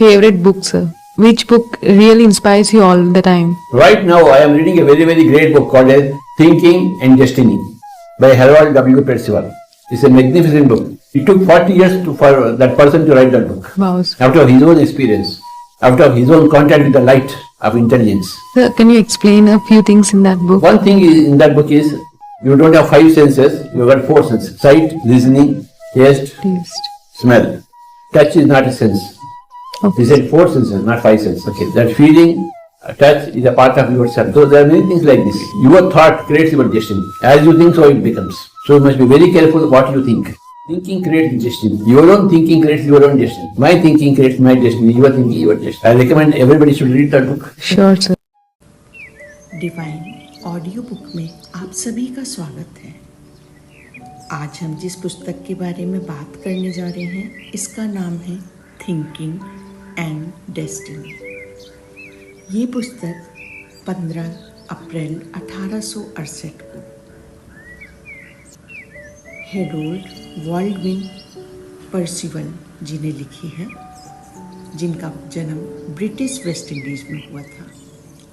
favorite book, sir? Which book really inspires you all the time? Right now, I am reading a very, very great book called as Thinking and Destiny by Harold W. Percival. It's a magnificent book. It took 40 years for that person to write that book. Wow. Sir. After his own experience, after his own contact with the light of intelligence. Sir, can you explain a few things in that book? One thing in that book is you don't have 5 senses, you have got 4 senses. Sight, listening, taste, smell. Touch is not a sense. Okay. He said 4 senses, not 5 senses. Okay. That feeling, touch is a part of yourself. So there are many things like this. Your thought creates your destiny. As you think, so it becomes. So you must be very careful what you think. Thinking creates destiny. Your own thinking creates your own destiny. My thinking creates my destiny. Your thinking, your destiny. I recommend everybody should read that book. Sure, sir. Divine audio book में आप सभी का स्वागत है। आज हम जिस पुस्तक के बारे में बात करने जा रहे हैं इसका नाम है थिंकिंग एंड डेस्टिनी। ये पुस्तक 15 अप्रैल 1868 को हेरोल्ड वॉल्डविन पर्सिवल जी ने लिखी है, जिनका जन्म ब्रिटिश वेस्ट इंडीज में हुआ था।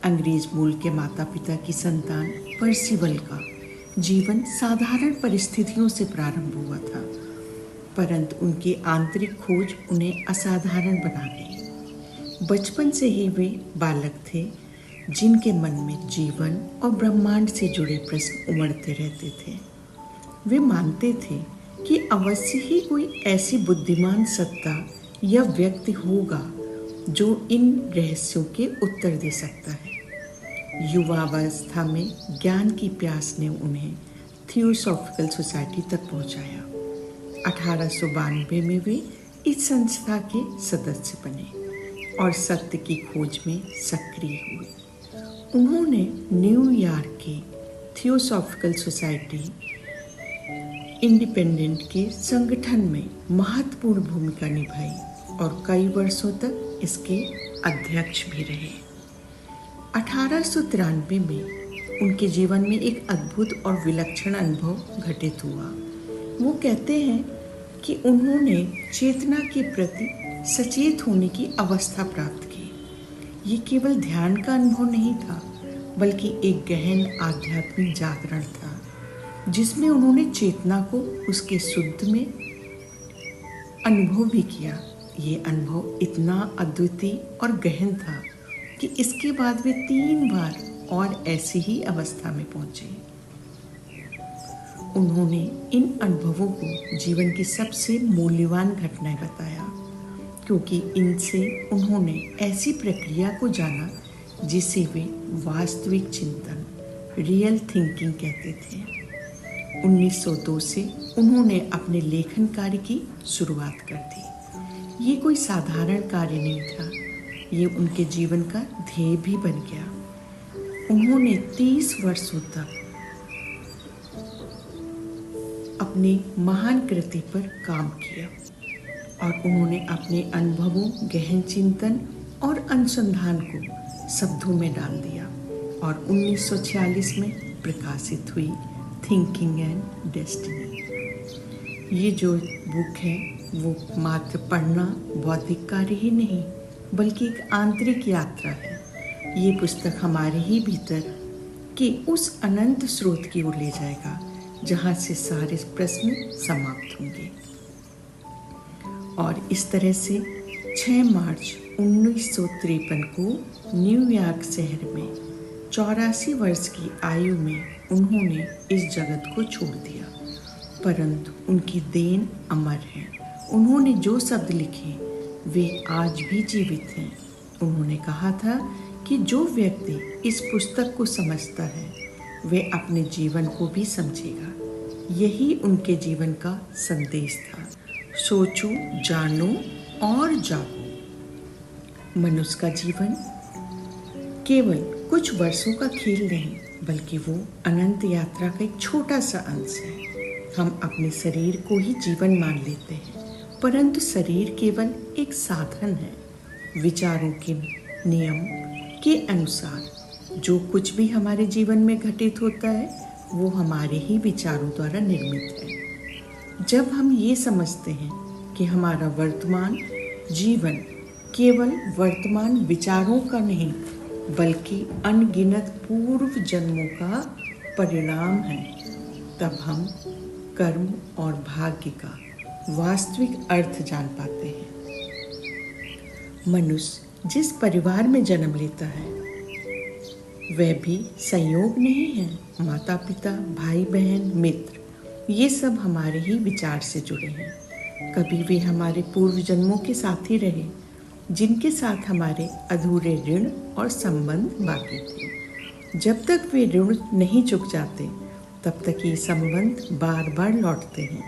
अंग्रेज मूल के माता पिता की संतान पर्सिवल का जीवन साधारण परिस्थितियों से प्रारंभ हुआ था, परंतु उनकी आंतरिक खोज उन्हें असाधारण बना गई। बचपन से ही वे बालक थे जिनके मन में जीवन और ब्रह्मांड से जुड़े प्रश्न उमड़ते रहते थे। वे मानते थे कि अवश्य ही कोई ऐसी बुद्धिमान सत्ता या व्यक्ति होगा जो इन रहस्यों के उत्तर दे सकता है। युवावस्था में ज्ञान की प्यास ने उन्हें थियोसॉफिकल सोसाइटी तक पहुंचाया। 1892 में वे इस संस्था के सदस्य बने और सत्य की खोज में सक्रिय हुए। उन्होंने न्यूयॉर्क की थियोसॉफिकल सोसाइटी इंडिपेंडेंट के संगठन में महत्वपूर्ण भूमिका निभाई और कई वर्षों तक इसके अध्यक्ष भी रहे। 1893 में उनके जीवन में एक अद्भुत और विलक्षण अनुभव घटित हुआ। वो कहते हैं कि उन्होंने चेतना के प्रति सचेत होने की अवस्था प्राप्त की। ये केवल ध्यान का अनुभव नहीं था, बल्कि एक गहन आध्यात्मिक जागरण था, जिसमें उन्होंने चेतना को उसके शुद्ध में अनुभव भी किया। ये अनुभव इतना अद्वितीय और गहन था कि इसके बाद वे 3 बार और ऐसी ही अवस्था में पहुंचे। उन्होंने इन अनुभवों को जीवन की सबसे मूल्यवान घटनाएं बताया, क्योंकि इनसे उन्होंने ऐसी प्रक्रिया को जाना जिसे वे वास्तविक चिंतन, रियल थिंकिंग कहते थे। 1902 से उन्होंने अपने लेखन कार्य की शुरुआत कर दी। ये कोई साधारण कार्य नहीं था, ये उनके जीवन का ध्येय भी बन गया। उन्होंने 30 वर्षों तक अपनी महान कृति पर काम किया और उन्होंने अपने अनुभवों, गहन चिंतन और अनुसंधान को शब्दों में डाल दिया और 1946 में प्रकाशित हुई थिंकिंग एंड डेस्टिनी। ये जो बुक है वो मात्र पढ़ना बौद्धिक कार्य ही नहीं, बल्कि एक आंतरिक यात्रा है। ये पुस्तक हमारे ही भीतर के उस अनंत स्रोत की ओर ले जाएगा जहाँ से सारे प्रश्न समाप्त होंगे। और इस तरह से 6 मार्च 1953 को न्यूयॉर्क शहर में 84 वर्ष की आयु में उन्होंने इस जगत को छोड़ दिया, परंतु उनकी देन अमर है। उन्होंने जो शब्द लिखे वे आज भी जीवित हैं। उन्होंने कहा था कि जो व्यक्ति इस पुस्तक को समझता है वे अपने जीवन को भी समझेगा। यही उनके जीवन का संदेश था। सोचो, जानो और जागो। मनुष्य का जीवन केवल कुछ वर्षों का खेल नहीं, बल्कि वो अनंत यात्रा का एक छोटा सा अंश है। हम अपने शरीर को ही जीवन मान लेते हैं, परंतु शरीर केवल एक साधन है। विचारों के नियम के अनुसार जो कुछ भी हमारे जीवन में घटित होता है वो हमारे ही विचारों द्वारा निर्मित है। जब हम ये समझते हैं कि हमारा वर्तमान जीवन केवल वर्तमान विचारों का नहीं बल्कि अनगिनत पूर्व जन्मों का परिणाम है, तब हम कर्म और भाग्य का वास्तविक अर्थ जान पाते हैं। मनुष्य जिस परिवार में जन्म लेता है वह भी संयोग नहीं है। माता पिता, भाई बहन, मित्र ये सब हमारे ही विचार से जुड़े हैं। कभी वे हमारे पूर्व जन्मों के साथी रहे जिनके साथ हमारे अधूरे ऋण और संबंध बाकी थे। जब तक वे ऋण नहीं चुक जाते तब तक ये संबंध बार बार लौटते हैं।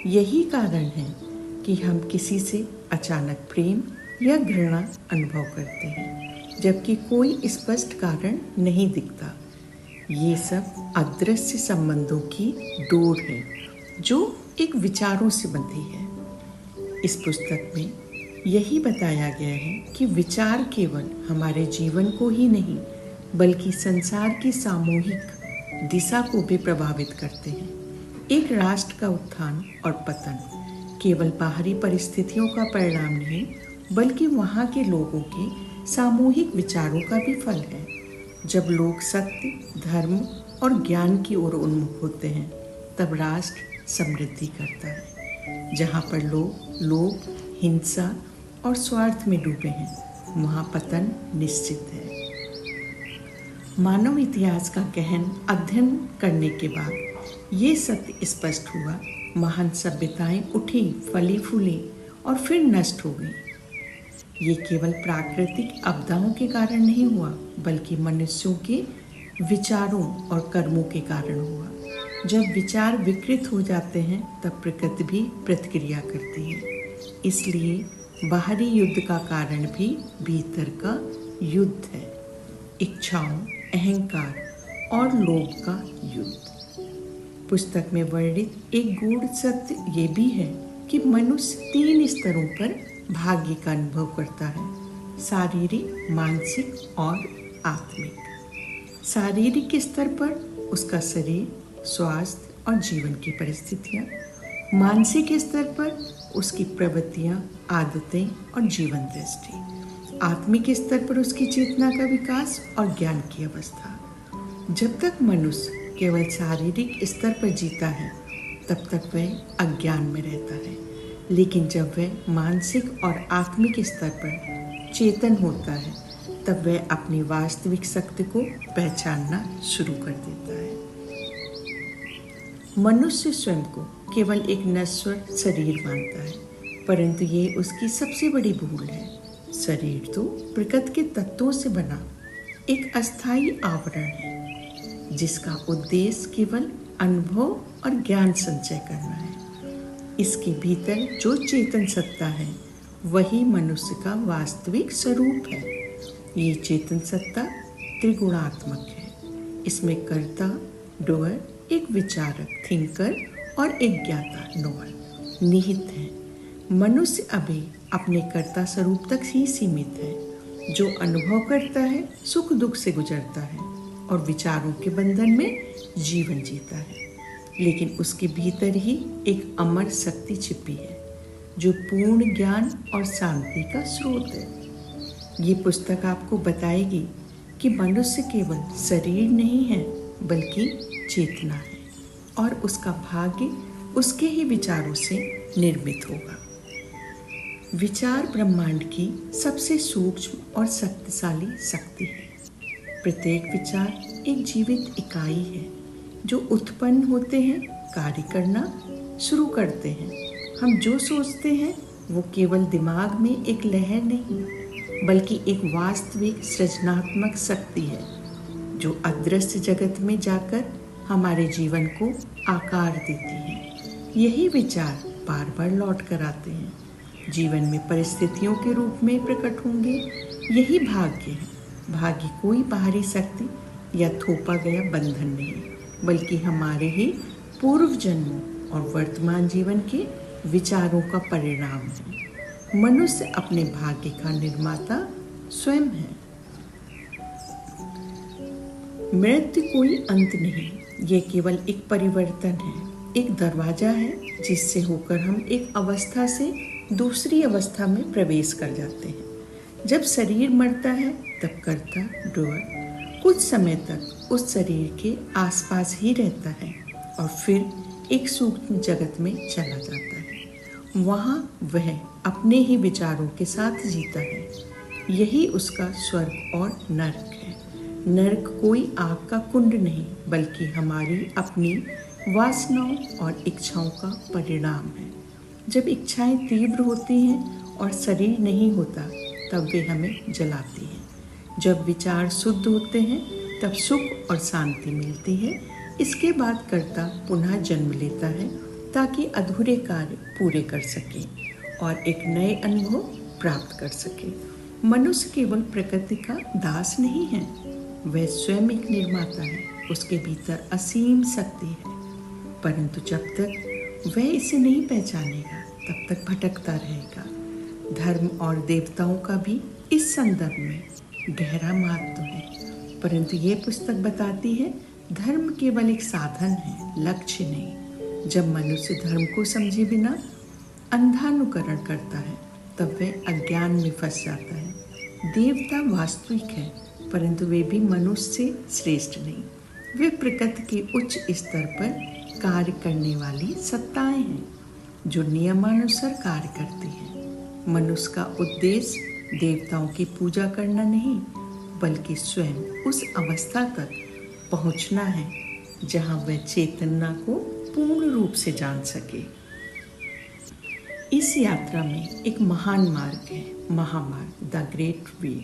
यही कारण है कि हम किसी से अचानक प्रेम या घृणा अनुभव करते हैं जबकि कोई स्पष्ट कारण नहीं दिखता। ये सब अदृश्य संबंधों की डोर है जो एक विचारों से बंधी है। इस पुस्तक में यही बताया गया है कि विचार केवल हमारे जीवन को ही नहीं बल्कि संसार की सामूहिक दिशा को भी प्रभावित करते हैं। एक राष्ट्र का उत्थान और पतन केवल बाहरी परिस्थितियों का परिणाम नहीं बल्कि वहाँ के लोगों के सामूहिक विचारों का भी फल है। जब लोग सत्य, धर्म और ज्ञान की ओर उन्मुख होते हैं तब राष्ट्र समृद्धि करता है। जहाँ पर लोग लोभ, हिंसा और स्वार्थ में डूबे हैं वहाँ पतन निश्चित है। मानव इतिहास का गहन अध्ययन करने के बाद ये सत्य स्पष्ट हुआ। महान सभ्यताएं उठी, फली फूली और फिर नष्ट हो गई। ये केवल प्राकृतिक आपदाओं के कारण नहीं हुआ बल्कि मनुष्यों के विचारों और कर्मों के कारण हुआ। जब विचार विकृत हो जाते हैं तब प्रकृति भी प्रतिक्रिया करती है। इसलिए बाहरी युद्ध का कारण भी भीतर का युद्ध है, इच्छाओं, अहंकार और लोभ का युद्ध। पुस्तक में वर्णित एक गूढ़ सत्य ये भी है कि मनुष्य 3 स्तरों पर भाग्य का अनुभव करता है: शारीरिक, मानसिक और आत्मिक। शारीरिक स्तर पर उसका शरीर, स्वास्थ्य और जीवन की परिस्थितियाँ, मानसिक स्तर पर उसकी प्रवृत्तियाँ, आदतें और जीवन दृष्टि, आत्मिक स्तर पर उसकी चेतना का विकास और ज्ञान की अवस्था। जब तक मनुष्य केवल शारीरिक स्तर पर जीता है तब तक वह अज्ञान में रहता है, लेकिन जब वह मानसिक और आत्मिक स्तर पर चेतन होता है तब वह अपनी वास्तविक शक्ति को पहचानना शुरू कर देता है। मनुष्य स्वयं को केवल एक नश्वर शरीर मानता है, परंतु ये उसकी सबसे बड़ी भूल है। शरीर तो प्रकृति के तत्वों से बना एक अस्थायी आवरण है जिसका उद्देश्य केवल अनुभव और ज्ञान संचय करना है। इसके भीतर जो चेतन सत्ता है वही मनुष्य का वास्तविक स्वरूप है। ये चेतन सत्ता त्रिगुणात्मक है। इसमें कर्ता, डूअर, एक विचारक, थिंकर और एक ज्ञाता, नोअर निहित है। मनुष्य अभी अपने कर्ता स्वरूप तक ही सीमित है, जो अनुभव करता है, सुख दुख से गुजरता है और विचारों के बंधन में जीवन जीता है। लेकिन उसके भीतर ही एक अमर शक्ति छिपी है जो पूर्ण ज्ञान और शांति का स्रोत है। ये पुस्तक आपको बताएगी कि मनुष्य केवल शरीर नहीं है बल्कि चेतना है और उसका भाग्य उसके ही विचारों से निर्मित होगा। विचार ब्रह्मांड की सबसे सूक्ष्म और शक्तिशाली शक्ति है। प्रत्येक विचार एक जीवित इकाई है जो उत्पन्न होते हैं, कार्य करना शुरू करते हैं। हम जो सोचते हैं वो केवल दिमाग में एक लहर नहीं बल्कि एक वास्तविक सृजनात्मक शक्ति है जो अदृश्य जगत में जाकर हमारे जीवन को आकार देती है। यही विचार बार बार लौट कर आते हैं, जीवन में परिस्थितियों के रूप में प्रकट होंगे। यही भाग्य है। भाग्य कोई बाहरी शक्ति या थोपा गया बंधन नहीं बल्कि हमारे ही पूर्व जन्मों और वर्तमान जीवन के विचारों का परिणाम है। मनुष्य अपने भाग्य का निर्माता स्वयं है। मृत्यु कोई अंत नहीं, ये केवल एक परिवर्तन है, एक दरवाजा है जिससे होकर हम एक अवस्था से दूसरी अवस्था में प्रवेश कर जाते हैं। जब शरीर मरता है तब कर्ता डोअर कुछ समय तक उस शरीर के आसपास ही रहता है और फिर एक सूक्ष्म जगत में चला जाता है। वहाँ वह अपने ही विचारों के साथ जीता है। यही उसका स्वर्ग और नरक है। नरक कोई आग का कुंड नहीं, बल्कि हमारी अपनी वासनाओं और इच्छाओं का परिणाम है। जब इच्छाएं तीव्र होती हैं और शरीर नहीं होता, तब वे हमें जलाती हैं। जब विचार शुद्ध होते हैं, तब सुख और शांति मिलती है। इसके बाद कर्ता पुनः जन्म लेता है ताकि अधूरे कार्य पूरे कर सके और एक नए अनुभव प्राप्त कर सके। मनुष्य केवल प्रकृति का दास नहीं है, वह स्वयं एक निर्माता है। उसके भीतर असीम शक्ति है, परंतु जब तक वह इसे नहीं पहचानेगा, तब तक भटकता रहेगा। धर्म और देवताओं का भी इस संदर्भ में गहरा महत्व है, परंतु ये पुस्तक बताती है धर्म केवल एक साधन है, लक्ष्य नहीं। जब मनुष्य धर्म को समझे बिना अंधानुकरण करता है, तब वह अज्ञान में फंस जाता है। देवता वास्तविक है, परंतु वे भी मनुष्य से श्रेष्ठ नहीं। वे प्रकृति के उच्च स्तर पर कार्य करने वाली सत्ताएं हैं जो नियमानुसार कार्य करती हैं। मनुष्य का उद्देश्य देवताओं की पूजा करना नहीं, बल्कि स्वयं उस अवस्था तक पहुंचना है जहां वह चेतना को पूर्ण रूप से जान सके। इस यात्रा में एक महान मार्ग है, महामार्ग, द ग्रेट वे।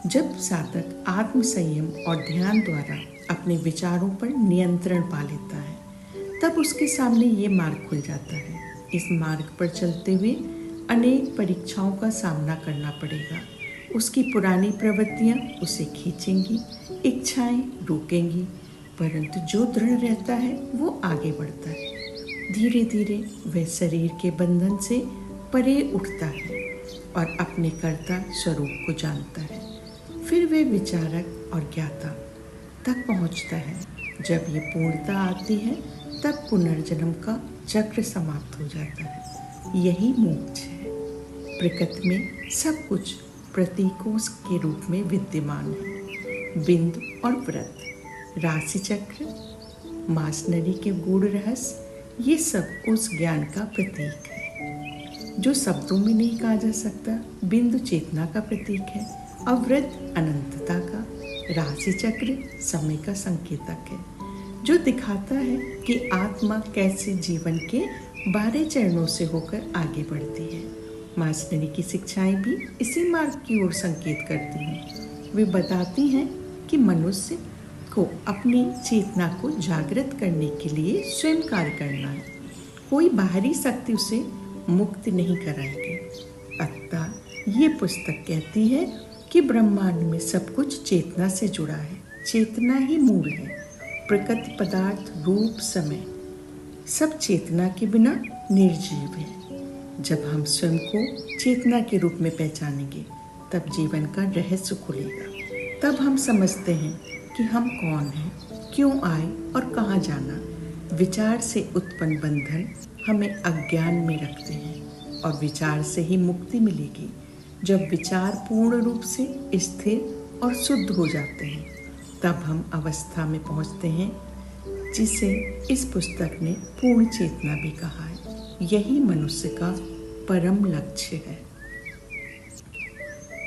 जब साधक आत्म संयम और ध्यान द्वारा अपने विचारों पर नियंत्रण पा लेता है, तब उसके सामने ये मार्ग खुल जाता है। इस मार्ग पर चलते हुए अनेक परीक्षाओं का सामना करना पड़ेगा। उसकी पुरानी प्रवृत्तियां उसे खींचेंगी, इच्छाएं रोकेंगी, परंतु जो दृढ़ रहता है वो आगे बढ़ता है। धीरे धीरे वह शरीर के बंधन से परे उठता है और अपने कर्ता स्वरूप को जानता है। फिर वह विचारक और ज्ञाता तक पहुंचता है। जब ये पूर्णता आती है, तब पुनर्जन्म का चक्र समाप्त हो जाता है। यही मोक्ष है। प्रकृति में सब कुछ प्रतीकों के रूप में विद्यमान है। बिंदु और वृत्त, राशि चक्र, मासनरी के गूढ़ रहस्य, ये सब उस ज्ञान का प्रतीक है जो शब्दों में नहीं कहा जा सकता। बिंदु चेतना का प्रतीक है, अवृत्त अनंतता का, राशि चक्र समय का संकेतक है जो दिखाता है कि आत्मा कैसे जीवन के 12 चरणों से होकर आगे बढ़ती है। मास्टरी की शिक्षाएं भी इसी मार्ग की ओर संकेत करती हैं। वे बताती हैं कि मनुष्य को अपनी चेतना को जागृत करने के लिए स्वयं कार्य करना है। कोई बाहरी शक्ति उसे मुक्त नहीं कराएगी। अतः ये पुस्तक कहती है कि ब्रह्मांड में सब कुछ चेतना से जुड़ा है। चेतना ही मूल है। प्रकृति, पदार्थ, रूप, समय सब चेतना के बिना निर्जीव है। जब हम स्वयं को चेतना के रूप में पहचानेंगे, तब जीवन का रहस्य खुलेगा। तब हम समझते हैं कि हम कौन हैं, क्यों आए और कहाँ जाना। विचार से उत्पन्न बंधन हमें अज्ञान में रखते हैं और विचार से ही मुक्ति मिलेगी। जब विचार पूर्ण रूप से स्थिर और शुद्ध हो जाते हैं, तब हम अवस्था में पहुंचते हैं जिसे इस पुस्तक ने पूर्ण चेतना भी कहा है। यही मनुष्य का परम लक्ष्य है।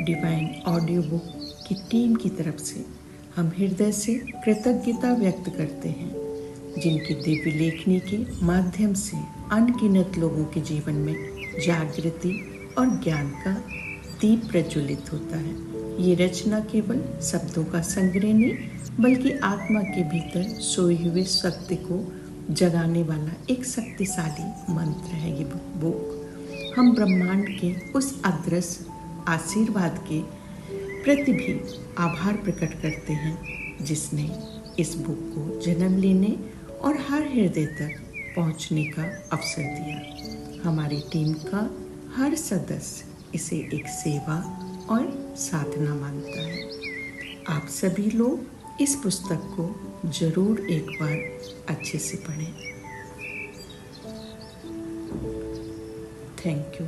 डिवाइन ऑडियो बुक की टीम की तरफ से हम हृदय से कृतज्ञता व्यक्त करते हैं, जिनकी दिव्य लेखनी के माध्यम से अनगिनत लोगों के जीवन में जागृति और ज्ञान का दीप प्रज्वलित होता है। ये रचना केवल शब्दों का संग्रह नहीं, बल्कि आत्मा के भीतर सोए हुए सत्य को जगाने वाला एक शक्तिशाली मंत्र है। ये बुक हम ब्रह्मांड के उस अदृश्य आशीर्वाद के प्रति भी आभार प्रकट करते हैं, जिसने इस बुक को जन्म लेने और हर हृदय तक पहुंचने का अवसर दिया। हमारी टीम का हर सदस्य इसे एक सेवा और साधना मानता है। आप सभी लोग इस पुस्तक को जरूर एक बार अच्छे से पढ़ें। Thank you.